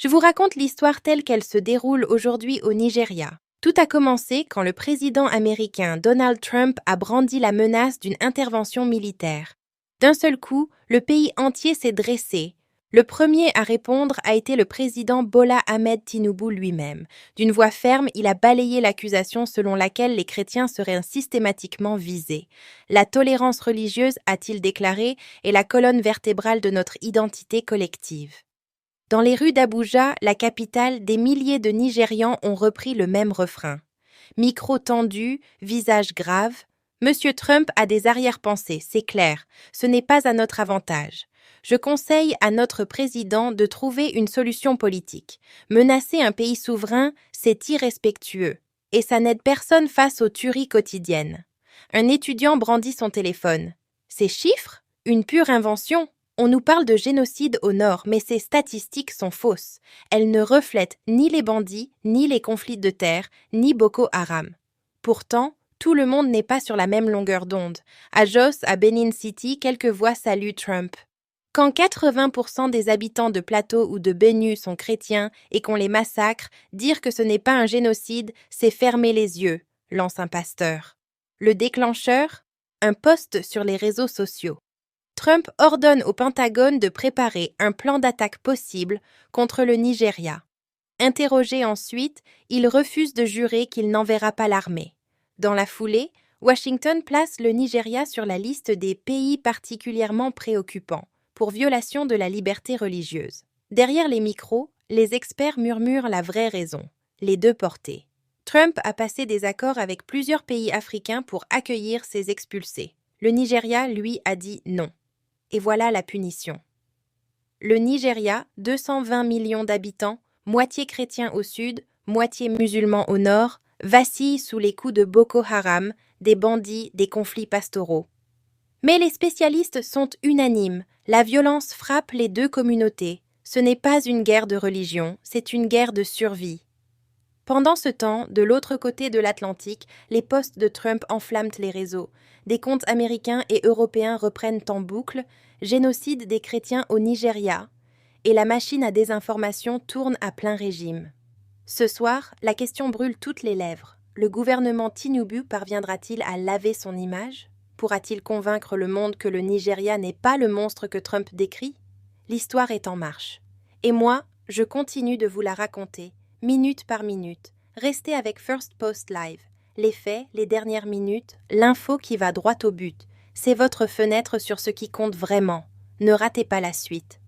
Je vous raconte l'histoire telle qu'elle se déroule aujourd'hui au Nigeria. Tout a commencé quand le président américain Donald Trump a brandi la menace d'une intervention militaire. D'un seul coup, le pays entier s'est dressé. Le premier à répondre a été le président Bola Ahmed Tinubu lui-même. D'une voix ferme, il a balayé l'accusation selon laquelle les chrétiens seraient systématiquement visés. La tolérance religieuse, a-t-il déclaré, est la colonne vertébrale de notre identité collective. Dans les rues d'Abuja, la capitale, des milliers de Nigérians ont repris le même refrain. Micro tendu, visage grave. Monsieur Trump a des arrière-pensées, c'est clair. Ce n'est pas à notre avantage. Je conseille à notre président de trouver une solution politique. Menacer un pays souverain, c'est irrespectueux. Et ça n'aide personne face aux tueries quotidiennes. Un étudiant brandit son téléphone. Ces chiffres? Une pure invention. On nous parle de génocide au nord, mais ces statistiques sont fausses. Elles ne reflètent ni les bandits, ni les conflits de terre, ni Boko Haram. Pourtant, tout le monde n'est pas sur la même longueur d'onde. À Jos, à Benin City, quelques voix saluent Trump. Quand 80% des habitants de Plateau ou de Benue sont chrétiens et qu'on les massacre, dire que ce n'est pas un génocide, c'est fermer les yeux, lance un pasteur. Le déclencheur? Un post sur les réseaux sociaux. Trump ordonne au Pentagone de préparer un plan d'attaque possible contre le Nigeria. Interrogé ensuite, il refuse de jurer qu'il n'enverra pas l'armée. Dans la foulée, Washington place le Nigeria sur la liste des pays particulièrement préoccupants pour violation de la liberté religieuse. Derrière les micros, les experts murmurent la vraie raison, les deux portées. Trump a passé des accords avec plusieurs pays africains pour accueillir ces expulsés. Le Nigeria, lui, a dit non. Et voilà la punition. Le Nigeria, 220 millions d'habitants, moitié chrétiens au sud, moitié musulmans au nord, vacille sous les coups de Boko Haram, des bandits, des conflits pastoraux. Mais les spécialistes sont unanimes, la violence frappe les deux communautés. Ce n'est pas une guerre de religion, c'est une guerre de survie. Pendant ce temps, de l'autre côté de l'Atlantique, les posts de Trump enflamment les réseaux. Des comptes américains et européens reprennent en boucle « Génocide des chrétiens au Nigeria » et la machine à désinformation tourne à plein régime. Ce soir, la question brûle toutes les lèvres. Le gouvernement Tinubu parviendra-t-il à laver son image? Pourra-t-il convaincre le monde que le Nigeria n'est pas le monstre que Trump décrit? L'histoire est en marche. Et moi, je continue de vous la raconter, minute par minute. Restez avec First Post Live. Les faits, les dernières minutes, l'info qui va droit au but. C'est votre fenêtre sur ce qui compte vraiment. Ne ratez pas la suite.